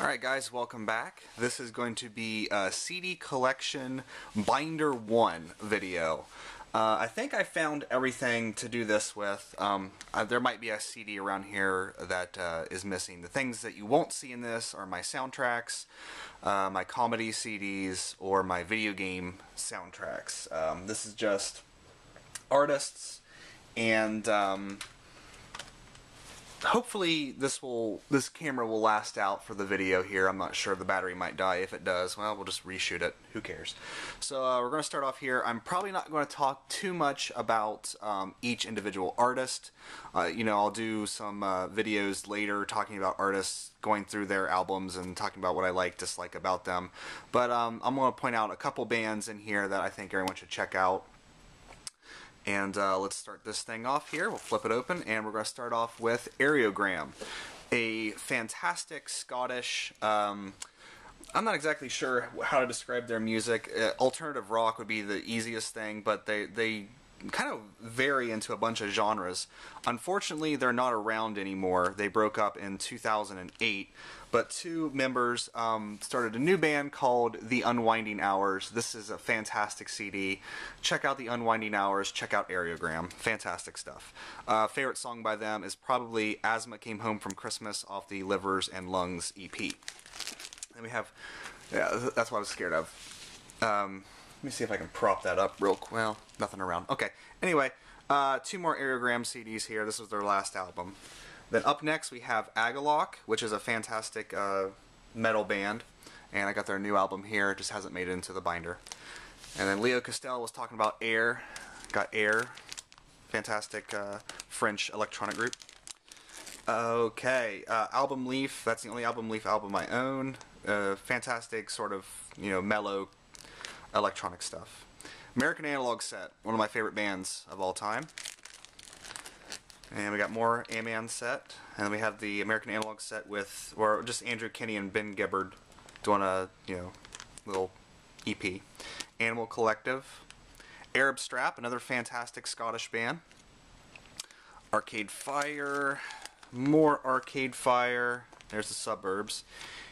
Alright guys, welcome back. This is going to be a CD collection binder 1 video. I think I found everything to do this with. There might be a CD around here that is missing. The things that you won't see in this are my soundtracks, my comedy CDs, or my video game soundtracks. This is just artists, and hopefully this camera will last out for the video here. I'm not sure. The battery might die. If it does, well, we'll just reshoot it. Who cares? So we're going to start off here. I'm probably not going to talk too much about each individual artist. I'll do some videos later talking about artists, going through their albums and talking about what I like, dislike about them. But I'm going to point out a couple bands in here that I think everyone should check out. And let's start this thing off here. We'll flip it open, and we're going to start off with Agalloch, a fantastic Scottish, I'm not exactly sure how to describe their music. Alternative rock would be the easiest thing, but they kind of vary into a bunch of genres. Unfortunately, they're not around anymore. They broke up in 2008, but two members started a new band called The Unwinding Hours. This is a fantastic CD. Check out The Unwinding Hours, check out Agalloch. Fantastic stuff. Favorite song by them is probably Asthma Came Home from Christmas off the Livers and Lungs EP. And we have, yeah, that's what I was scared of. Let me see if I can prop that up real quick. Well, nothing around. Okay. Anyway, two more Agalloch CDs here. This was their last album. Then up next we have Agalloch, which is a fantastic metal band. And I got their new album here. It just hasn't made it into the binder. And then Leo Castel was talking about Air. Got Air. Fantastic French electronic group. Okay. Album Leaf. That's the only Album Leaf album I own. Fantastic sort of, mellow electronic stuff. American Analog Set, one of my favorite bands of all time. And we got more A-Man Set, and then we have the American Analog Set with, or just Andrew Kinney and Ben Gibbard doing a, little EP. Animal Collective. Arab Strap, another fantastic Scottish band. Arcade Fire. More Arcade Fire. There's the Suburbs.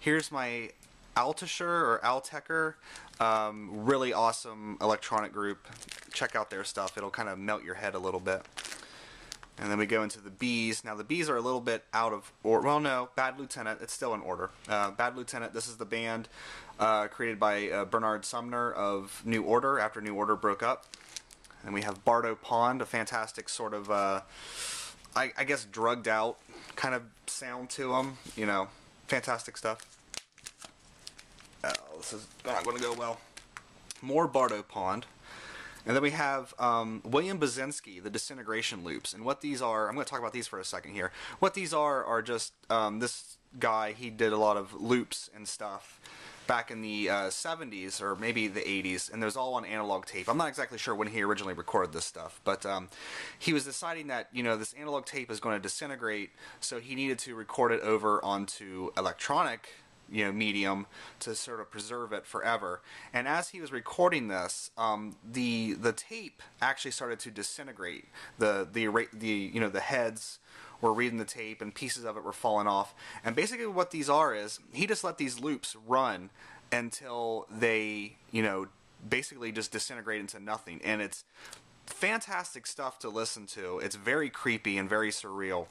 Here's my Altisher or Altecker. Really awesome electronic group. Check out their stuff. It'll kind of melt your head a little bit. And then we go into the Bees. Now the Bees are a little bit out of order. Well, no, Bad Lieutenant. It's still in order. Bad Lieutenant. This is the band created by Bernard Sumner of New Order after New Order broke up. And we have Bardo Pond, a fantastic sort of, I guess, drugged out kind of sound to them. Fantastic stuff. This is not going to go well. More Bardo Pond. And then we have William Basinski, the Disintegration loops. And what these are, I'm going to talk about these for a second here. What these are just, this guy, he did a lot of loops and stuff back in the 70s or maybe the 80s, and it was all on analog tape. I'm not exactly sure when he originally recorded this stuff, but he was deciding that, this analog tape is going to disintegrate, so he needed to record it over onto electronic medium to sort of preserve it forever. And as he was recording this, the tape actually started to disintegrate. The heads were reading the tape and pieces of it were falling off. And basically what these are is he just let these loops run until they basically just disintegrate into nothing. And it's fantastic stuff to listen to. It's very creepy and very surreal.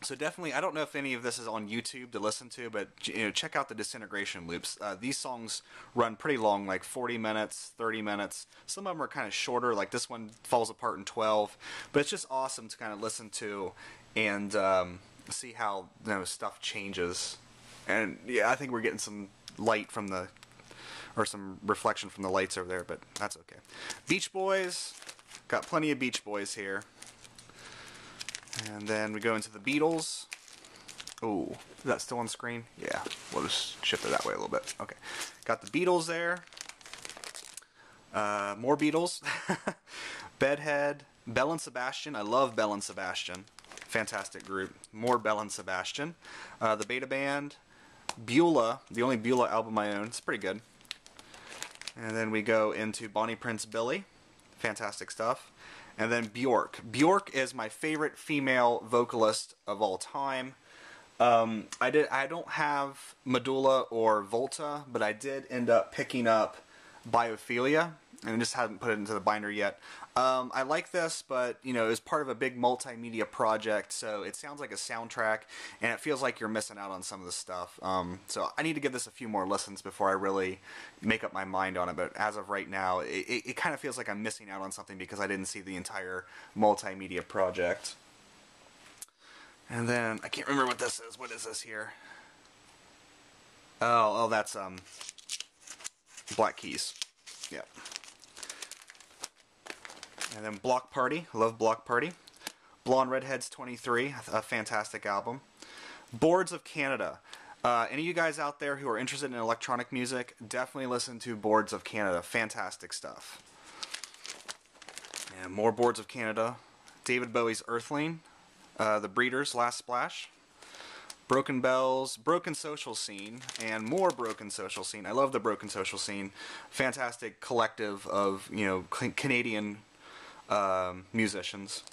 So definitely, I don't know if any of this is on YouTube to listen to, but check out the Disintegration loops. These songs run pretty long, like 40 minutes, 30 minutes. Some of them are kind of shorter, like this one falls apart in 12. But it's just awesome to kind of listen to and see how stuff changes. And yeah, I think we're getting some light from or some reflection from the lights over there, but that's okay. Beach Boys, got plenty of Beach Boys here. And then we go into the Beatles. Oh, is that still on screen? Yeah, we'll just shift it that way a little bit. Okay, got the Beatles there. More Beatles. Bedhead, Belle and Sebastian. I love Belle and Sebastian. Fantastic group. More Belle and Sebastian. The Beta Band. Beulah, the only Beulah album I own. It's pretty good. And then we go into Bonnie Prince Billy. Fantastic stuff. And then Bjork. Bjork is my favorite female vocalist of all time. I don't have Medulla or Volta, but I did end up picking up Biophilia, and I just haven't put it into the binder yet. I like this, but you know, it's part of a big multimedia project, so it sounds like a soundtrack, and it feels like you're missing out on some of the stuff. So I need to give this a few more listens before I really make up my mind on it. But as of right now, it kind of feels like I'm missing out on something because I didn't see the entire multimedia project. And then I can't remember what this is. What is this here? Oh, that's Black Keys. Yep. And then Block Party. I love Block Party. Blonde Redheads 23, a fantastic album. Boards of Canada. Any of you guys out there who are interested in electronic music, definitely listen to Boards of Canada. Fantastic stuff. And more Boards of Canada. David Bowie's Earthling. The Breeders' Last Splash. Broken Bells, Broken Social Scene, and more Broken Social Scene. I love the Broken Social Scene. Fantastic collective of, you know, Canadian musicians.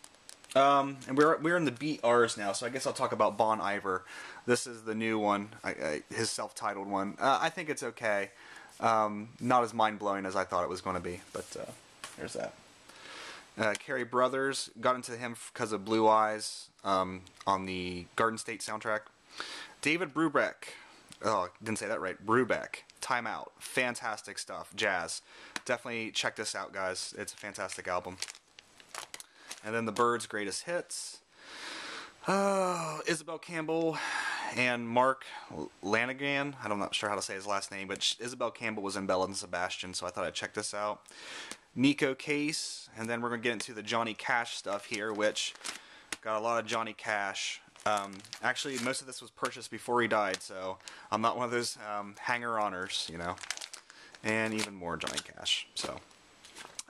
And we're in the Beat R's now, so I guess I'll talk about Bon Iver. This is the new one, his self-titled one. I think it's okay. Not as mind-blowing as I thought it was going to be, but there's that. Carrie Brothers, got into him because of Blue Eyes on the Garden State soundtrack. David Brubeck, oh, didn't say that right, Brubeck, Time Out, fantastic stuff, jazz. Definitely check this out, guys. It's a fantastic album. And then the Byrds' Greatest Hits. Isabel Campbell and Mark Lanigan. I'm not sure how to say his last name, but Isabel Campbell was in Belle and Sebastian, so I thought I'd check this out. Nico Case, and then we're going to get into the Johnny Cash stuff here, which got a lot of Johnny Cash. Actually, most of this was purchased before he died, so I'm not one of those hanger-oners, you know. And even more Johnny Cash. So,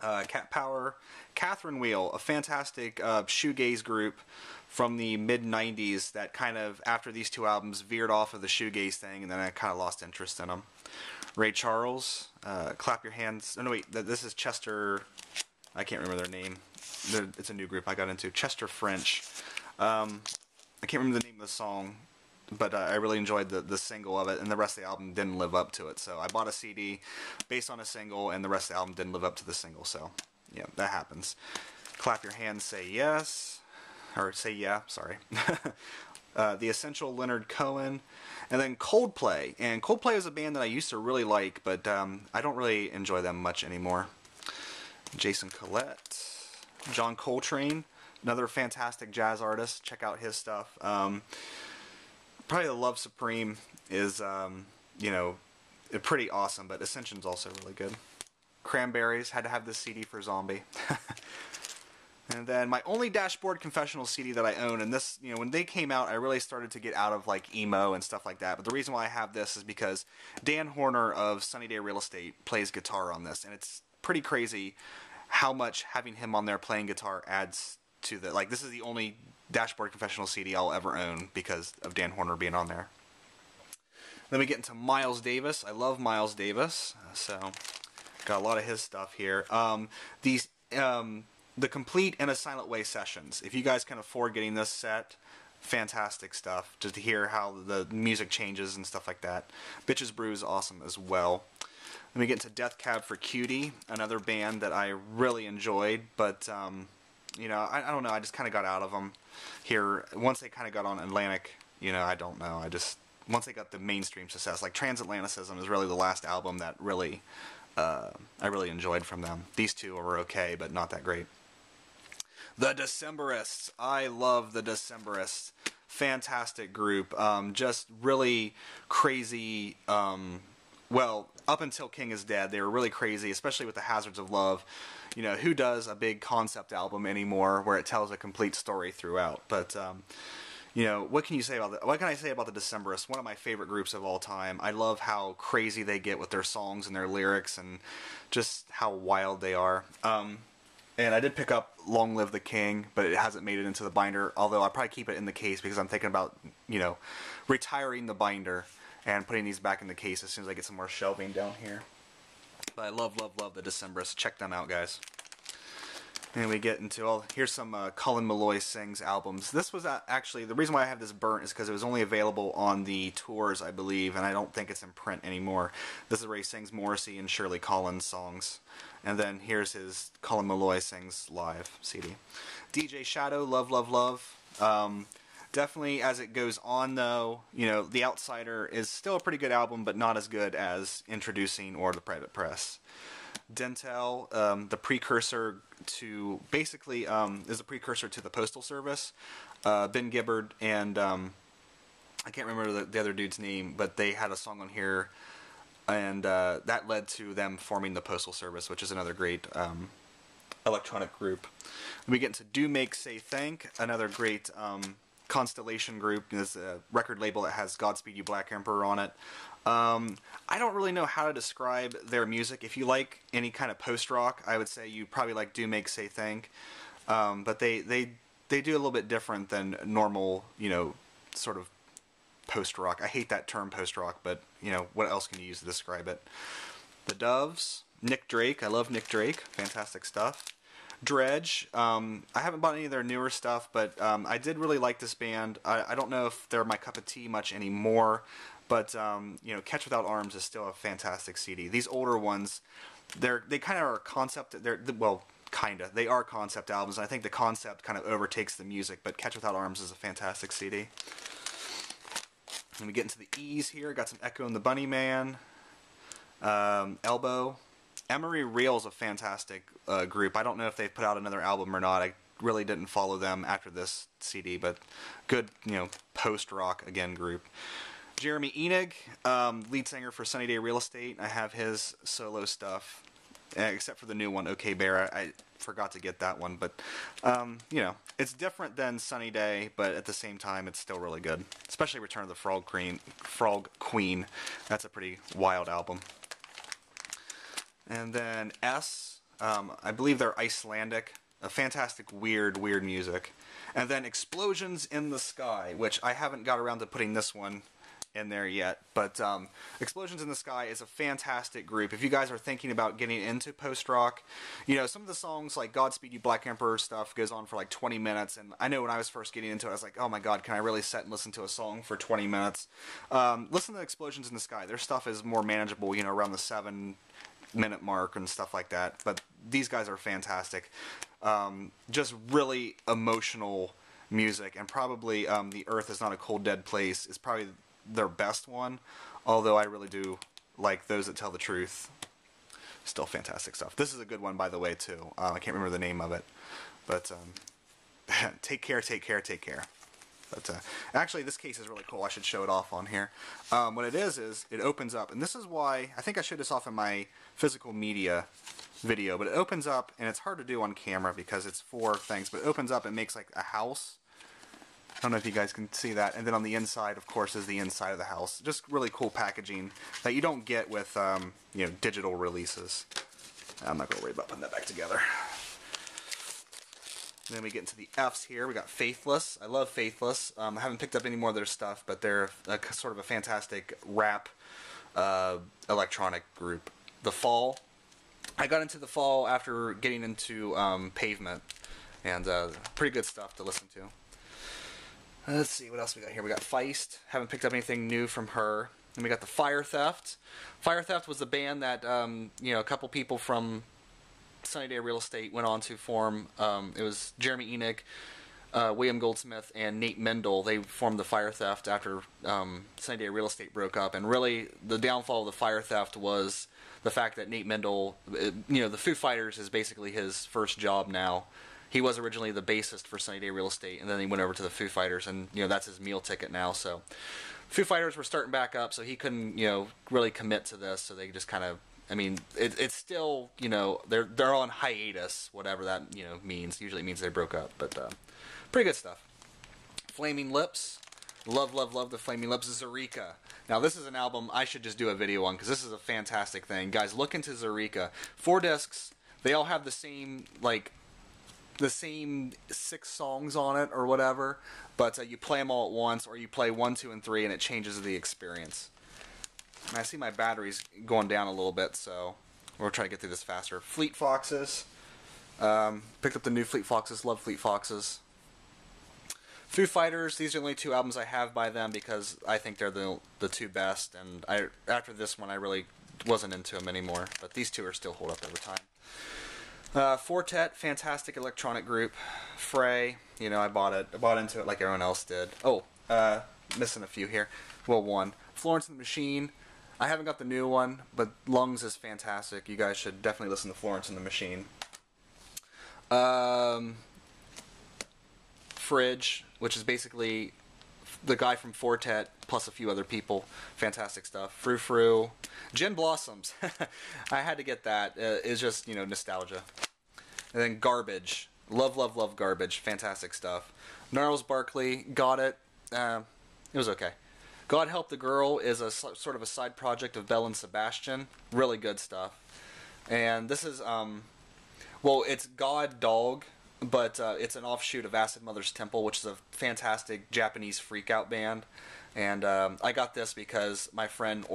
Cat Power, Catherine Wheel, a fantastic shoegaze group from the mid-90s that kind of, after these two albums, veered off of the shoegaze thing, and then I kind of lost interest in them. Ray Charles, Clap Your Hands. Oh, no, wait, this is Chester. I can't remember their name. It's a new group I got into. Chester French. I can't remember the name of the song, but I really enjoyed the single of it, and the rest of the album didn't live up to it. So I bought a CD based on a single, and the rest of the album didn't live up to the single. So, yeah, that happens. Clap Your Hands, Say Yes. Or Say Yeah, sorry. The Essential Leonard Cohen. And then Coldplay. And Coldplay is a band that I used to really like, but I don't really enjoy them much anymore. Jason Collette. John Coltrane. Another fantastic jazz artist. Check out his stuff. Probably the Love Supreme is, you know, pretty awesome, but Ascension's also really good. Cranberries. Had to have this CD for Zombie. And then my only Dashboard Confessional CD that I own, and this, you know, when they came out, I really started to get out of, like, emo and stuff like that. But the reason why I have this is because Dan Horner of Sunny Day Real Estate plays guitar on this, and it's pretty crazy how much having him on there playing guitar adds to the, like, this is the only Dashboard Confessional CD I'll ever own because of Dan Horner being on there. Then we get into Miles Davis. I love Miles Davis, so got a lot of his stuff here. The Complete in a Silent Way sessions. If you guys can afford getting this set, fantastic stuff. Just to hear how the music changes and stuff like that. Bitches Brew is awesome as well. Then we get into Death Cab for Cutie, another band that I really enjoyed, but you know, I don't know. I just kind of got out of them here once they kind of got on Atlantic. You know, I don't know. Once they got the mainstream success, like Transatlanticism is really the last album that really I really enjoyed from them. These two were okay, but not that great. The Decemberists. I love the Decemberists. Fantastic group. Just really crazy. Well, up until King is Dead, they were really crazy, especially with the Hazards of Love. You know, who does a big concept album anymore where it tells a complete story throughout? But you know, what can I say about the Decemberists? One of my favorite groups of all time. I love how crazy they get with their songs and their lyrics, and just how wild they are. And I did pick up Long Live the King, but it hasn't made it into the binder, although I'll probably keep it in the case because I'm thinking about, you know, retiring the binder and putting these back in the case as soon as I get some more shelving down here. But I love, love, love the Decemberists. Check them out, guys. And we get into, here's some Cullen Molloy Sings albums. This was actually, the reason why I have this burnt is because it was only available on the tours, I believe, and I don't think it's in print anymore. This is where he sings Morrissey and Shirley Collins songs. And then here's his Cullen Molloy Sings live CD. DJ Shadow, Love, Love, Love. Definitely, as it goes on, though, you know, The Outsider is still a pretty good album, but not as good as Introducing or The Private Press. Dentel, the precursor to, basically, is a precursor to the Postal Service. Ben Gibbard and, I can't remember the other dude's name, but they had a song on here, and that led to them forming the Postal Service, which is another great electronic group. We get into Do Make Say Thank, another great Constellation group. It's a record label that has Godspeed You Black Emperor on it. I don't really know how to describe their music. If you like any kind of post-rock, I would say you probably like Do Make Say Thank. But they do a little bit different than normal, you know, sort of post-rock. I hate that term post-rock, but, you know, what else can you use to describe it? The Doves, Nick Drake. I love Nick Drake. Fantastic stuff. Dredge. I haven't bought any of their newer stuff, but I did really like this band. I don't know if they're my cup of tea much anymore, but you know, Catch Without Arms is still a fantastic CD. These older ones, they kind of are concept. They are concept albums. And I think the concept kind of overtakes the music, but Catch Without Arms is a fantastic CD. And we get into the E's here. Got some Echo and the Bunnyman. Elbow. Emery Reel's a fantastic group. I don't know if they've put out another album or not. I really didn't follow them after this CD, but good, you know, post-rock, again, group. Jeremy Enoch, lead singer for Sunny Day Real Estate. I have his solo stuff, except for the new one, OK Bear. I forgot to get that one, but, you know, it's different than Sunny Day, but at the same time, it's still really good. Especially Return of the Frog Queen. That's a pretty wild album. And then S, I believe they're Icelandic. A fantastic, weird music. And then Explosions in the Sky, which I haven't got around to putting this one in there yet. But Explosions in the Sky is a fantastic group. If you guys are thinking about getting into post-rock, you know, some of the songs like Godspeed You Black Emperor stuff goes on for like 20 minutes. And I know when I was first getting into it, I was like, oh my god, can I really sit and listen to a song for 20 minutes? Listen to Explosions in the Sky. Their stuff is more manageable, you know, around the 7-minute mark and stuff like that, but these guys are fantastic. Just really emotional music, and probably The Earth Is Not a Cold Dead Place is probably their best one, although I really do like Those That Tell the Truth. Still fantastic stuff. This is a good one, by the way, too. I can't remember the name of it, but Take Care, Take Care, Take Care. But actually, this case is really cool. I should show it off on here. What it is it opens up, and this is why I think I showed this off in my physical media video, but it opens up, and it's hard to do on camera because it's 4 things, but it opens up and makes like a house. I don't know if you guys can see that. And then on the inside, of course, is the inside of the house. Just really cool packaging that you don't get with you know, digital releases. I'm not going to worry about putting that back together. And then we get into the F's here. We got Faithless. I love Faithless. I haven't picked up any more of their stuff, but they're sort of a fantastic rap electronic group. The Fall. I got into The Fall after getting into Pavement, and pretty good stuff to listen to. Let's see, what else we got here? We got Feist. Haven't picked up anything new from her. And we got the Fire Theft. Fire Theft was the band that, you know, a couple people from Sunny Day Real Estate went on to form. It was Jeremy Enoch, William Goldsmith, and Nate Mendel. They formed the Fire Theft after Sunny Day Real Estate broke up. And really, the downfall of the Fire Theft was the fact that Nate Mendel, you know, the Foo Fighters is basically his first job now. He was originally the bassist for Sunny Day Real Estate, and then he went over to the Foo Fighters, and, you know, that's his meal ticket now. So Foo Fighters were starting back up, so he couldn't, you know, really commit to this, so they just kind of, I mean, it's still, you know, they're on hiatus, whatever that, you know, means. Usually it means they broke up, but pretty good stuff. Flaming Lips. Love, love, love the Flaming Lips. Zurika. Now, this is an album I should just do a video on, because this is a fantastic thing. Guys, look into Zurika. 4 discs. They all have the same, like, the same 6 songs on it or whatever, but you play them all at once, or you play 1, 2, and 3, and it changes the experience. And I see my battery's going down a little bit, so we'll try to get through this faster. Fleet Foxes. Picked up the new Fleet Foxes. Love Fleet Foxes. Foo Fighters. These are the only 2 albums I have by them because I think they're the 2 best. And after this one, I really wasn't into them anymore. But these 2 are still hold up over time. Fortet, fantastic electronic group. Frey, you know, I bought it. I bought into it like everyone else did. Oh, missing a few here. Well, one. Florence the Machine. I haven't got the new one, but Lungs is fantastic. You guys should definitely listen to Florence and the Machine. Fridge, which is basically the guy from Fortet plus a few other people. Fantastic stuff. Frou Frou. Gin Blossoms. I had to get that. It's just, you know, nostalgia. And then Garbage. Love, love, love Garbage. Fantastic stuff. Gnarls Barkley. Got it. It was okay. God Help the Girl is a sort of a side project of Belle and Sebastian. Really good stuff. And this is, well, it's God Dog, but it's an offshoot of Acid Mother's Temple, which is a fantastic Japanese freak-out band. And I got this because my friend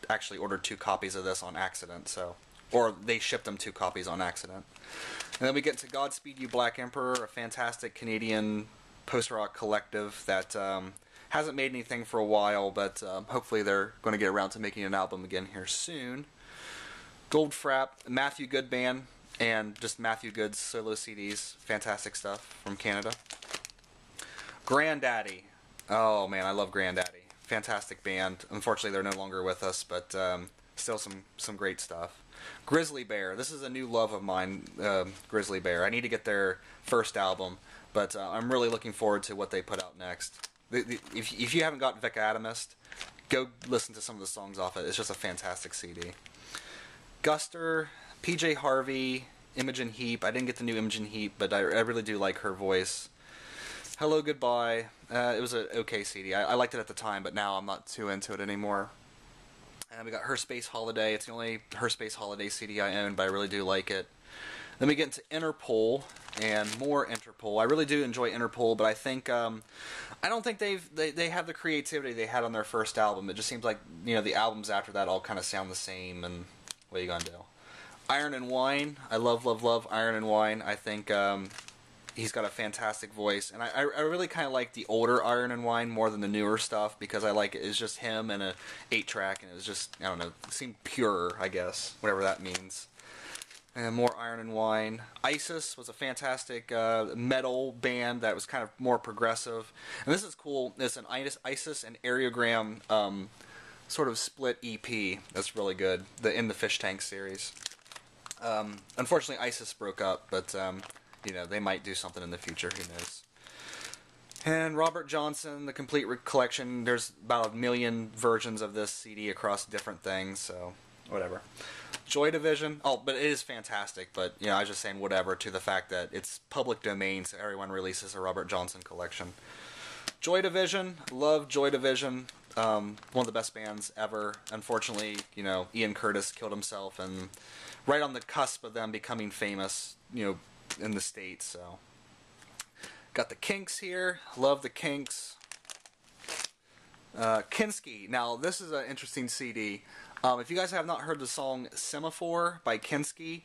actually ordered 2 copies of this on accident, so, or they shipped them 2 copies on accident. And then we get to Godspeed You Black Emperor, a fantastic Canadian post-rock collective that hasn't made anything for a while, but hopefully they're going to get around to making an album again here soon. Goldfrapp, Matthew Good Band, and just Matthew Good's solo CDs. Fantastic stuff from Canada. Grandaddy. Oh man, I love Grandaddy. Fantastic band. Unfortunately, they're no longer with us, but still some great stuff. Grizzly Bear. This is a new love of mine, Grizzly Bear. I need to get their first album, but I'm really looking forward to what they put out next. If you haven't got Vic Adamist, go listen to some of the songs off it. It's just a fantastic CD. Guster, PJ Harvey, Imogen Heap. I didn't get the new Imogen Heap, but I really do like her voice. Hello Goodbye. It was an okay CD. I liked it at the time, but now I'm not too into it anymore. And we got Her Space Holiday. It's the only Her Space Holiday CD I own, but I really do like it. Then we get into Interpol and more Interpol. I really do enjoy Interpol, but I think I don't think they have the creativity they had on their first album. It just seems like, you know, the albums after that all kind of sound the same, and what are you gonna do? Iron and Wine. I love, love, love Iron and Wine. I think he's got a fantastic voice, and I really kind of like the older Iron and Wine more than the newer stuff because I like it's just him and a 8-track, and it was just, I don't know, it seemed purer, I guess, whatever that means. And more Iron and Wine. Isis was a fantastic metal band that was kind of more progressive. And this is cool. It's an Isis and Aerogram sort of split EP. That's really good. In the Fish Tank series. Unfortunately, Isis broke up, but you know, they might do something in the future. Who knows? And Robert Johnson, the complete collection. There's about 1 million versions of this CD across different things. So whatever. Joy Division. Oh, but it is fantastic. But, you know, I was just saying whatever to the fact that it's public domain, so everyone releases a Robert Johnson collection. Joy Division. Love Joy Division. One of the best bands ever. Unfortunately, you know, Ian Curtis killed himself, and right on the cusp of them becoming famous, you know, in the States, so. Got the Kinks here. Love the Kinks. Kinski. Now, this is an interesting CD. If you guys have not heard the song Semaphore by Kinski,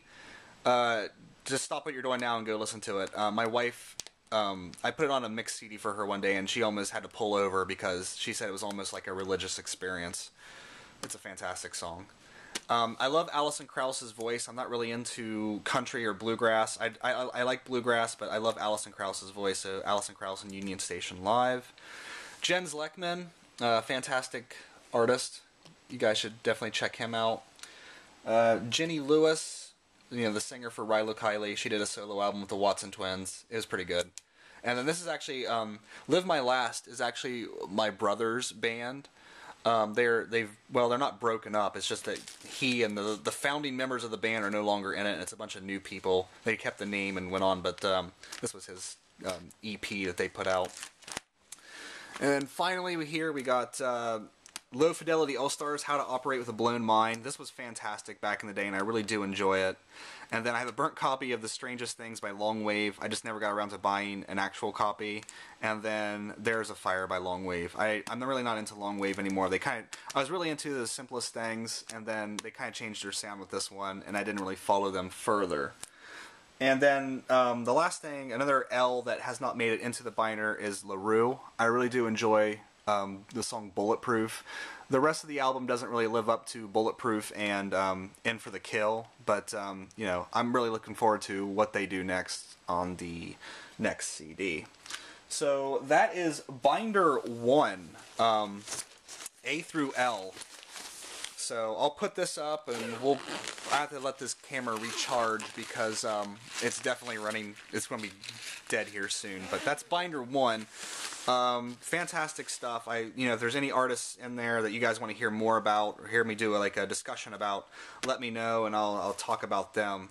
just stop what you're doing now and go listen to it. My wife, I put it on a mix CD for her one day, and she almost had to pull over because she said it was almost like a religious experience. It's a fantastic song. I love Alison Krauss's voice. I'm not really into country or bluegrass. I like bluegrass, but I love Alison Krauss's voice, so Alison Krauss and Union Station Live. Jens Lekman, fantastic artist. You guys should definitely check him out. Jenny Lewis, you know, the singer for Rilo Kiley, she did a solo album with the Watson Twins. It was pretty good. And then this is actually, Live My Last is actually my brother's band. They're not broken up. It's just that he and the founding members of the band are no longer in it, and it's a bunch of new people. They kept the name and went on, but this was his EP that they put out. And then finally, we got Low Fidelity All-Stars, How to Operate with a Blown Mind. This was fantastic back in the day, and I really do enjoy it. And then I have a burnt copy of The Strangest Things by Long Wave. I just never got around to buying an actual copy. And then There's a Fire by Long Wave. I'm really not into Long Wave anymore. I was really into The Simplest Things, and then they kind of changed their sound with this one, and I didn't really follow them further. And then the last thing, another L that has not made it into the binder is LaRue. I really do enjoy the song Bulletproof. The rest of the album doesn't really live up to Bulletproof and In for the Kill, but you know, I'm really looking forward to what they do next on the next CD. So that is binder 1, A through L. So I'll put this up, and I have to let this camera recharge because it's definitely running. It's going to be dead here soon. But that's binder 1. Fantastic stuff. If there's any artists in there that you guys want to hear more about or hear me do like a discussion about, let me know, and I'll talk about them.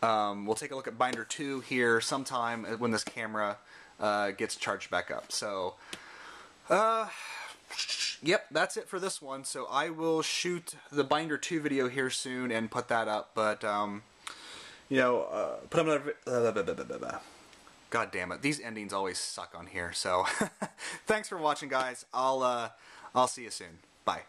We'll take a look at binder 2 here sometime when this camera gets charged back up. So. Yep, that's it for this one. So I will shoot the binder 2 video here soon and put that up. But put up another. God damn it, these endings always suck on here. So thanks for watching, guys. I'll see you soon. Bye.